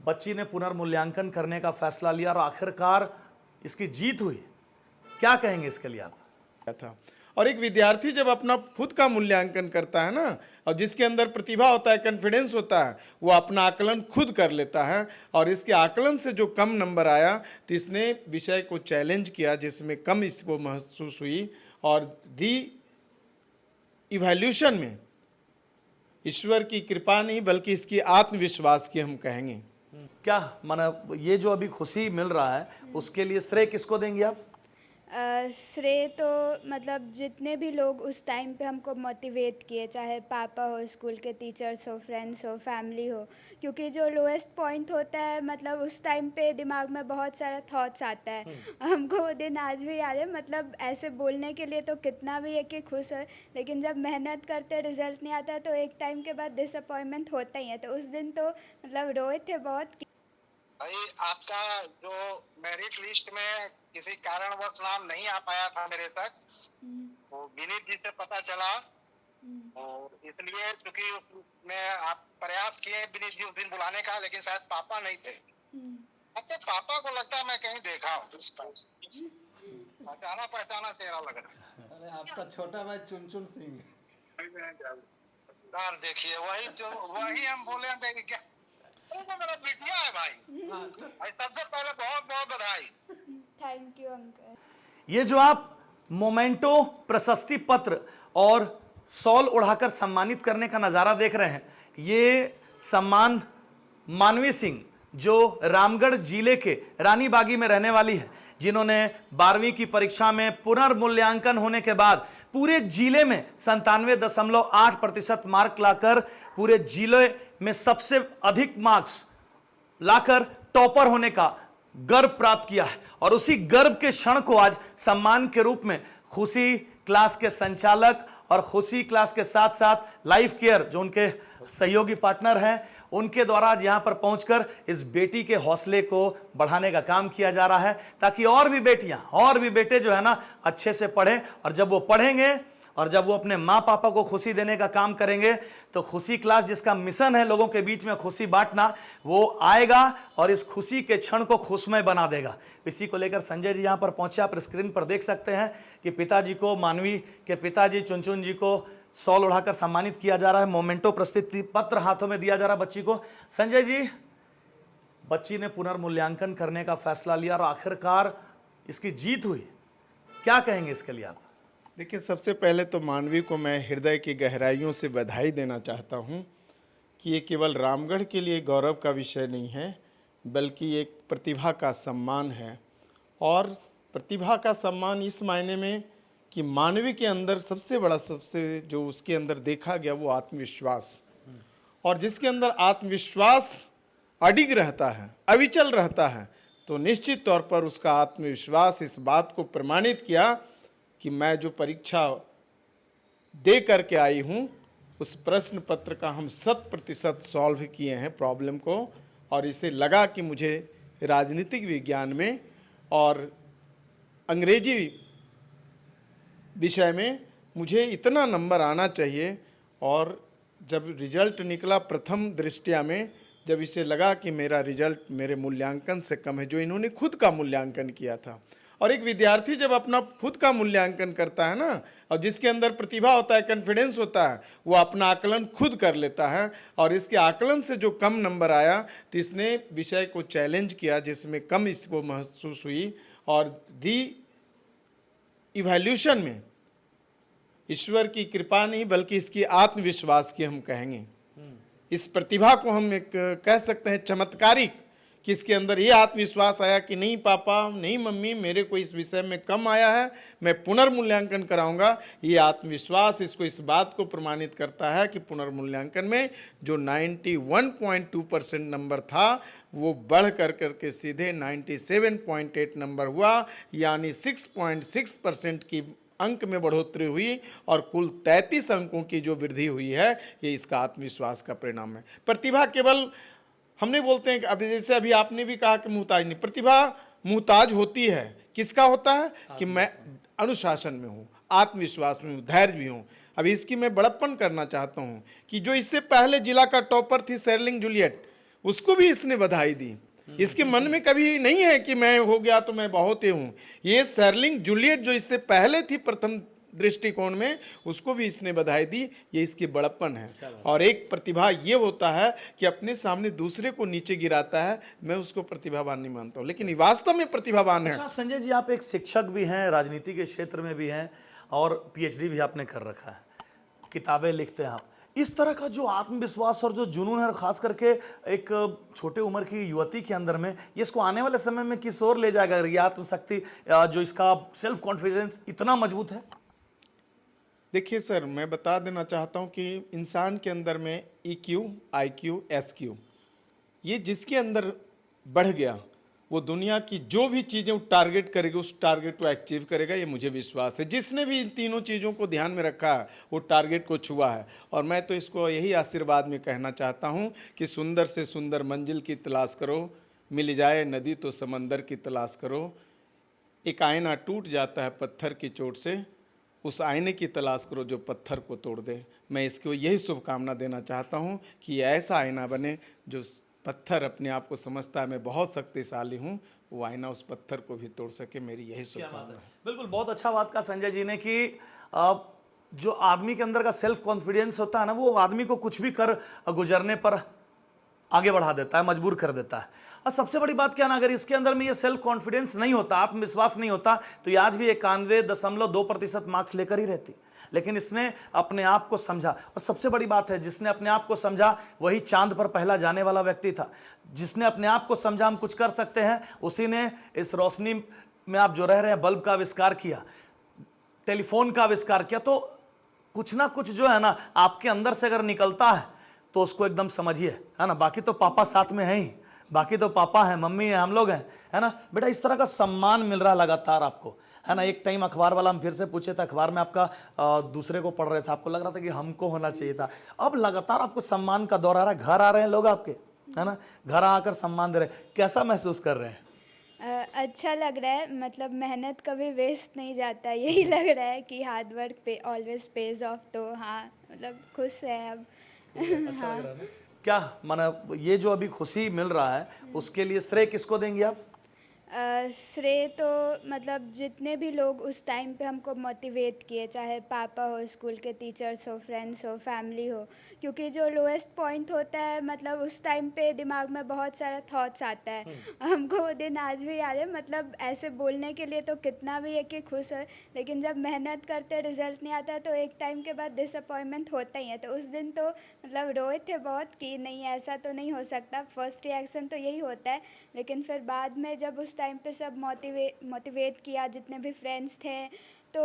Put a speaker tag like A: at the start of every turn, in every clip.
A: बच्ची ने पुनर्मूल्यांकन करने का फैसला लिया और आखिरकार इसकी जीत हुई। क्या कहेंगे इसके लिए आप?
B: था। और एक विद्यार्थी जब अपना खुद का मूल्यांकन करता है ना, और जिसके अंदर प्रतिभा होता है, कॉन्फिडेंस होता है, वो अपना आकलन खुद कर लेता है। और इसके आकलन से जो कम नंबर आया तो इसने विषय को चैलेंज किया जिसमें कम इसको महसूस हुई, और री इवैल्यूएशन में ईश्वर की कृपा नहीं बल्कि इसकी आत्मविश्वास की हम कहेंगे।
A: क्या माना ये जो अभी खुशी मिल रहा है उसके लिए श्रेय किसको देंगे आप?
C: श्रेय तो मतलब जितने भी लोग उस टाइम पे हमको मोटिवेट किए, चाहे पापा हो, स्कूल के टीचर्स हो, फ्रेंड्स हो, फैमिली हो, क्योंकि जो लोएस्ट पॉइंट होता है मतलब उस टाइम पे दिमाग में बहुत सारा थॉट्स आता है। हमको वो दिन आज भी याद है। मतलब ऐसे बोलने के लिए तो कितना भी है कि खुश है, लेकिन जब मेहनत करते रिजल्ट नहीं आता तो एक टाइम के बाद डिसअपॉइंटमेंट होता ही है। तो उस दिन तो मतलब रोए थे बहुत।
D: भाई आपका जो मेरिट लिस्ट में किसी कारणवश नाम नहीं आ पाया था मेरे तक, वो विनीत जी से पता चला, और इसलिए क्योंकि उसमें आप प्रयास किए विनीत जी उस दिन बुलाने का, लेकिन शायद पापा नहीं थे। अच्छा, पापा को लगता है मैं कहीं देखा हूँ, पहचाना पहचाना चेहरा लग रहा है।
E: अरे आपका छोटा भाई चुनचुन सिंह।
D: यार देखिए वही हम बोले हम क्या, तो मेरा बिटिया है भाई सबसे पहले बहुत बहुत बधाई।
C: Thank you uncle.
A: ये जो आप मोमेंटो प्रशस्ति पत्र और शॉल उड़ाकर सम्मानित करने का नज़ारा देख रहे हैं, ये सम्मान मानवी सिंह जो रामगढ़ जिले के रानीबागी में रहने वाली है, जिन्होंने 12वीं की परीक्षा में पुनर्मूल्यांकन होने के बाद पूरे जिले में 97.8% मार्क लाकर पूरे जिले में सबसे अधिक मार्क्स लाकर टॉपर होने का गर्व प्राप्त किया है। और उसी गर्व के क्षण को आज सम्मान के रूप में खुशी क्लास के संचालक और खुशी क्लास के साथ साथ लाइफ केयर जो उनके सहयोगी पार्टनर हैं, उनके द्वारा आज यहां पर पहुंचकर इस बेटी के हौसले को बढ़ाने का काम किया जा रहा है, ताकि और भी बेटियां और भी बेटे जो है ना अच्छे से पढ़ें। और जब वो पढ़ेंगे और जब वो अपने माँ पापा को खुशी देने का काम करेंगे तो खुशी क्लास जिसका मिशन है लोगों के बीच में खुशी बांटना, वो आएगा और इस खुशी के क्षण को खुशमय बना देगा। इसी को लेकर संजय जी यहाँ पर पहुंचे। आप स्क्रीन पर देख सकते हैं कि पिताजी को, मानवी के पिताजी चुनचुन जी को शॉल उड़ाकर सम्मानित किया जा रहा है। मोमेंटो प्रस्तुति पत्र हाथों में दिया जा रहा है बच्ची को। संजय जी, बच्ची ने पुनर्मूल्यांकन करने का फैसला लिया और आखिरकार इसकी जीत हुई। क्या कहेंगे इसके लिए आप?
B: देखिए, सबसे पहले तो मानवी को मैं हृदय की गहराइयों से बधाई देना चाहता हूं कि ये केवल रामगढ़ के लिए गौरव का विषय नहीं है, बल्कि एक प्रतिभा का सम्मान है। और प्रतिभा का सम्मान इस मायने में कि मानवी के अंदर सबसे जो उसके अंदर देखा गया वो आत्मविश्वास, और जिसके अंदर आत्मविश्वास अडिग रहता है, अविचल रहता है, तो निश्चित तौर पर उसका आत्मविश्वास इस बात को प्रमाणित किया कि मैं जो परीक्षा दे करके आई हूँ उस प्रश्न पत्र का हम 100% सॉल्व किए हैं प्रॉब्लम को। और इसे लगा कि मुझे राजनीतिक विज्ञान में और अंग्रेजी विषय में मुझे इतना नंबर आना चाहिए। और जब रिजल्ट निकला प्रथम दृष्टया में, जब इसे लगा कि मेरा रिजल्ट मेरे मूल्यांकन से कम है, जो इन्होंने खुद का मूल्यांकन किया था। और एक विद्यार्थी जब अपना खुद का मूल्यांकन करता है ना, और जिसके अंदर प्रतिभा होता है, कॉन्फिडेंस होता है, वो अपना आकलन खुद कर लेता है। और इसके आकलन से जो कम नंबर आया तो इसने विषय को चैलेंज किया जिसमें कम इसको महसूस हुई, और री इवैल्यूएशन में ईश्वर की कृपा नहीं बल्कि इसकी आत्मविश्वास की हम कहेंगे। इस प्रतिभा को हम एक कह सकते हैं चमत्कारिक, कि इसके अंदर ये आत्मविश्वास आया कि नहीं पापा, नहीं मम्मी, मेरे को इस विषय में कम आया है, मैं पुनर्मूल्यांकन कराऊंगा। ये आत्मविश्वास इसको इस बात को प्रमाणित करता है कि पुनर्मूल्यांकन में जो 91.2% नंबर था वो बढ़ करके सीधे 97.8 नंबर हुआ, यानी 6.6% की अंक में बढ़ोतरी हुई, और कुल 33 अंकों की जो वृद्धि हुई है ये इसका आत्मविश्वास का परिणाम है। प्रतिभा केवल हमने बोलते हैं कि अभी जैसे अभी आपने भी कहा कि मुहताज नहीं, प्रतिभा मुहताज होती है। किसका होता है? कि मैं अनुशासन में हूँ, आत्मविश्वास में हूँ, धैर्य भी हूँ। अभी इसकी मैं बड़प्पन करना चाहता हूँ कि जो इससे पहले जिला का टॉपर थी शेरलिंग जूलियट, उसको भी इसने बधाई दी। इसके मन में कभी नहीं है कि मैं हो गया तो मैं बहुत ही हूं। ये सर्लिंग जूलियट जो इससे पहले थी प्रथम दृष्टिकोण में, उसको भी इसने बधाई दी। ये इसकी बड़प्पन है। और एक प्रतिभा ये होता है कि अपने सामने दूसरे को नीचे गिराता है। मैं उसको प्रतिभावान नहीं मानता हूं, लेकिन ये वास्तव में प्रतिभावान है।
A: अच्छा संजय जी, आप एक शिक्षक भी हैं, राजनीति के क्षेत्र में भी हैं और पीएचडी भी आपने कर रखा है, किताबें लिखते हैं आप। इस तरह का जो आत्मविश्वास और जो जुनून है, खास करके एक छोटे उम्र की युवती के अंदर में, ये इसको आने वाले समय में किस ओर ले जाएगा? ये आत्मशक्ति, जो इसका सेल्फ कॉन्फिडेंस इतना मजबूत है।
B: देखिए सर, मैं बता देना चाहता हूं कि इंसान के अंदर में EQ, IQ, SQ, ये जिसके अंदर बढ़ गया वो दुनिया की जो भी चीज़ें वो टारगेट करेगा, उस टारगेट को अचीव करेगा, ये मुझे विश्वास है। जिसने भी इन तीनों चीज़ों को ध्यान में रखा है वो टारगेट को छुआ है। और मैं तो इसको यही आशीर्वाद में कहना चाहता हूँ कि सुंदर से सुंदर मंजिल की तलाश करो, मिल जाए नदी तो समंदर की तलाश करो। एक आईना टूट जाता है पत्थर की चोट से, उस आईने की तलाश करो जो पत्थर को तोड़ दे। मैं इसको यही शुभकामना देना चाहता हूँ कि ऐसा आईना बने जो पत्थर अपने आप को समझता है मैं बहुत शक्तिशाली हूँ, वो आईना उस पत्थर को भी तोड़ सके। मेरी यही शुभकामना है।
A: बिल्कुल, बहुत अच्छा बात कहा संजय जी ने कि जो आदमी के अंदर का सेल्फ कॉन्फिडेंस होता है ना, वो आदमी को कुछ भी कर गुजरने पर आगे बढ़ा देता है, मजबूर कर देता है। और सबसे बड़ी बात क्या ना, अगर इसके अंदर में ये सेल्फ कॉन्फिडेंस नहीं होता, आत्मविश्वास नहीं होता, तो ये आज भी 91.2% मार्क्स लेकर ही रहती। लेकिन इसने अपने आप को समझा, और सबसे बड़ी बात है, जिसने अपने आप को समझा वही चांद पर पहला जाने वाला व्यक्ति था। जिसने अपने आप को समझा हम कुछ कर सकते हैं, उसी ने इस रोशनी में आप जो रह रहे हैं बल्ब का आविष्कार किया, टेलीफोन का आविष्कार किया। तो कुछ ना कुछ जो है ना आपके अंदर से अगर निकलता है तो उसको एकदम समझिए, है ना। बाकी तो पापा साथ में हैं ही, बाकी तो पापा हैं, मम्मी है, हम लोग हैं, है ना। बेटा इस तरह का सम्मान मिल रहा लगातार आपको, है ना। एक टाइम अखबार वाला हम फिर से पूछे थे, अखबार में आपका दूसरे को पढ़ रहे थे, आपको लग रहा था कि हमको होना चाहिए था। अब लगातार आपको सम्मान का दौर आ रहा है, घर आ रहे हैं लोग आपके, है ना, घर आकर सम्मान दे रहे हैं। कैसा महसूस कर रहे हैं?
C: अच्छा लग रहा है, मतलब मेहनत कभी वेस्ट नहीं जाता, यही लग रहा है कि हार्ड वर्क पे ऑलवेज पेज ऑफ। तो हाँ, मतलब खुश है अब।
A: अच्छा लग रहा है ना? क्या माना, ये जो अभी खुशी मिल रहा है उसके लिए श्रेय किसको देंगे आप?
C: श्रेय तो मतलब जितने भी लोग उस टाइम पे हमको मोटिवेट किए, चाहे पापा हो, स्कूल के टीचर्स हो, फ्रेंड्स हो, फैमिली हो। क्योंकि जो लोएस्ट पॉइंट होता है, मतलब उस टाइम पे दिमाग में बहुत सारा थॉट्स आता है। हमको वो दिन आज भी याद है, मतलब ऐसे बोलने के लिए तो कितना भी है कि खुश है, लेकिन जब मेहनत करते रिजल्ट नहीं आता तो एक टाइम के बाद डिसअपॉइंटमेंट होता ही है। तो उस दिन तो मतलब रोए थे बहुत कि नहीं ऐसा तो नहीं हो सकता, फर्स्ट रिएक्शन तो यही होता है। लेकिन फिर बाद में जब उस टाइम पे सब मोटिवेट किया, जितने भी फ्रेंड्स थे, तो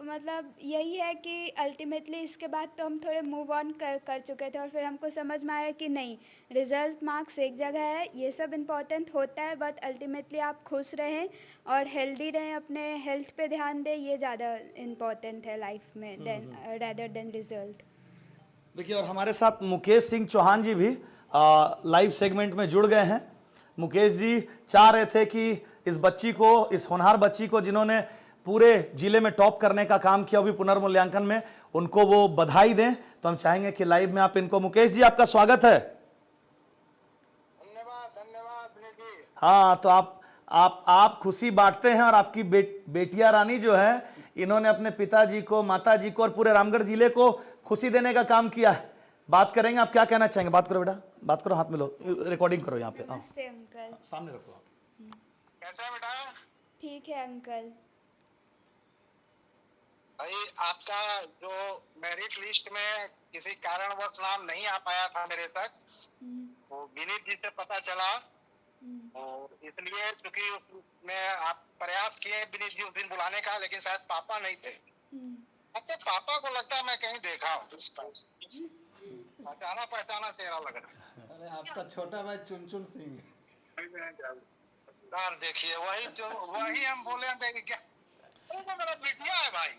C: मतलब यही है कि अल्टीमेटली इसके बाद तो हम थोड़े मूव ऑन कर चुके थे। और फिर हमको समझ में आया कि नहीं, रिज़ल्ट मार्क्स एक जगह है, ये सब इम्पोर्टेंट होता है, बट अल्टीमेटली आप खुश रहें और हेल्दी रहें, अपने हेल्थ पे ध्यान दें, ये ज़्यादा इम्पोर्टेंट है लाइफ में रैदर देन रिजल्ट।
A: देखिए, और हमारे साथ मुकेश सिंह चौहान जी भी लाइव सेगमेंट में जुड़ गए हैं। मुकेश जी चाह रहे थे कि इस बच्ची को, इस होनहार बच्ची को जिन्होंने पूरे जिले में टॉप करने का काम किया, भी पुनर्मूल्यांकन में, उनको वो बधाई दें। तो हम चाहेंगे कि लाइव में आप इनको, मुकेश जी आपका स्वागत है।
D: धन्यवाद धन्यवाद विनीत जी।
A: हाँ, तो आप खुशी बांटते हैं, और आपकी बेटिया रानी जो है, इन्होंने अपने पिताजी को, माताजी को और पूरे रामगढ़ जिले को खुशी देने का काम किया है। बात करेंगे, आप क्या कहना चाहेंगे? बात करो बेटा, बात करो, हाथ में लो, रिकॉर्डिंग करो यहाँ पे।
C: नमस्ते अंकल।
A: सामने रखो।
D: कैसा है बेटा?
C: ठीक है अंकल।
D: भाई आपका जो मेरिट लिस्ट में किसी कारणवश नाम नहीं आ पाया था मेरे तक, वो विनीत जी से पता चला, और इसलिए क्योंकि उसमें आप प्रयास किए विनीत जी उस दिन बुलाने का, लेकिन शायद पापा नहीं थे। अच्छा, पापा को लगता है मैं कहीं देखा हूँ, पहचाना पहचाना चेहरा लग रहा है।
E: अरे आपका छोटा भाई चुनचुन सिंह।
D: यार देखिए, वही हम बोले हम देखे क्या, तो मेरा बिटिया है भाई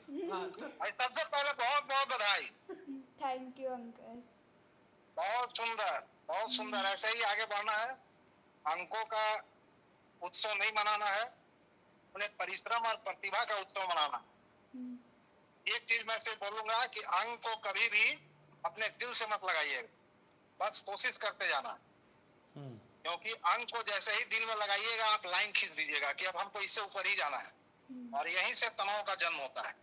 D: सबसे पहले बहुत बहुत बधाई।
C: Thank you uncle.
D: बहुत सुंदर, बहुत सुंदर। ऐसे ही आगे बढ़ना है, अंकों का उत्सव नहीं मनाना है, उन्हें परिश्रम और प्रतिभा का उत्सव मनाना। एक चीज मैं सिर्फ बोलूंगा कि अंक को कभी भी अपने दिल से मत लगाइएगा, बस कोशिश करते जाना। क्योंकि अंक को जैसे ही दिल में लगाइएगा आप लाइन खींच दीजिएगा कि अब हमको इससे ऊपर ही जाना है और यहीं से तनाव का जन्म होता है।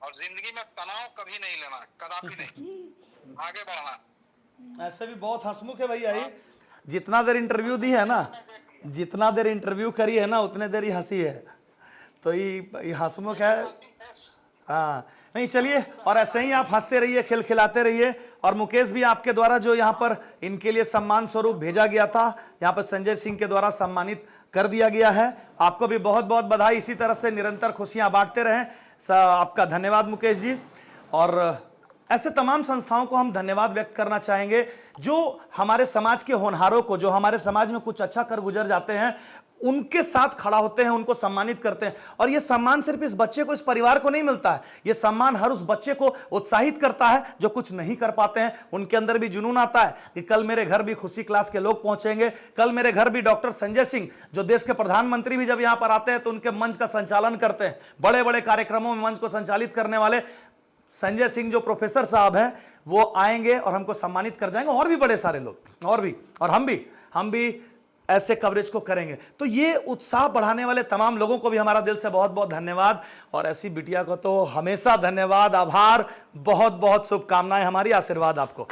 D: और जिंदगी में तनाव कभी नहीं लेना, कदापि नहीं, आगे बढ़ना।
A: ऐसे भी बहुत हंसमुख है भैया ये, जितना देर इंटरव्यू दी है ना, जितना देर इंटरव्यू करी है ना उतने देर ही हंसी है, तो ये हंसमुख है। हाँ नहीं चलिए, और ऐसे ही आप हंसते रहिए, खिलखिलाते रहिए। और मुकेश भी आपके द्वारा जो यहाँ पर इनके लिए सम्मान स्वरूप भेजा गया था, यहाँ पर संजय सिंह के द्वारा सम्मानित कर दिया गया है। आपको भी बहुत बहुत बधाई, इसी तरह से निरंतर खुशियां बांटते रहें। आपका धन्यवाद मुकेश जी। और ऐसे तमाम संस्थाओं को हम धन्यवाद व्यक्त करना चाहेंगे जो हमारे समाज के होनहारों को, जो हमारे समाज में कुछ अच्छा कर गुजर जाते हैं, उनके साथ खड़ा होते हैं, उनको सम्मानित करते हैं। और यह सम्मान सिर्फ इस बच्चे को, इस परिवार को नहीं मिलता है, यह सम्मान हर उस बच्चे को उत्साहित करता है जो कुछ नहीं कर पाते हैं। उनके अंदर भी जुनून आता है कि कल मेरे घर भी खुशी क्लास के लोग पहुंचेंगे, कल मेरे घर भी डॉक्टर संजय सिंह जो देश के प्रधानमंत्री भी जब यहां पर आते हैं तो उनके मंच का संचालन करते हैं, बड़े बड़े कार्यक्रमों में मंच को संचालित करने वाले संजय सिंह जो प्रोफेसर साहब हैं वो आएंगे और हमको सम्मानित कर जाएंगे, और भी बड़े सारे लोग, और भी, और हम भी ऐसे कवरेज को करेंगे। तो ये उत्साह बढ़ाने वाले तमाम लोगों को भी हमारा दिल से बहुत बहुत धन्यवाद, और ऐसी बिटिया को तो हमेशा धन्यवाद, आभार, बहुत बहुत शुभकामनाएं, हमारी आशीर्वाद आपको।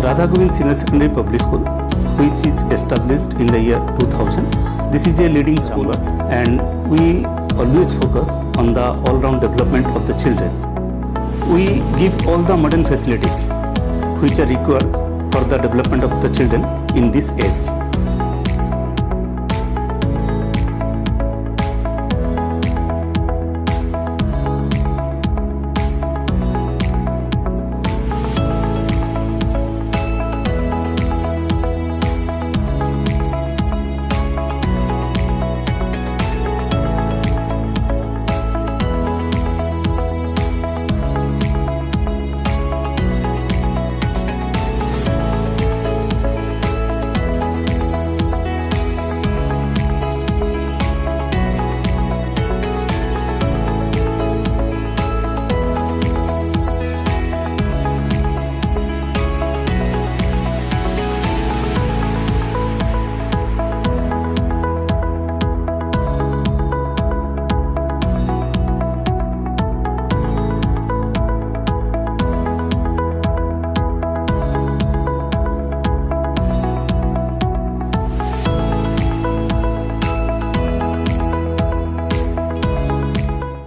F: Radha Govind Senior Secondary Public School, which is established in the year 2000. This is a leading school and we always focus on the all-round development of the children. We give all the modern facilities which are required for the development of the children in this age.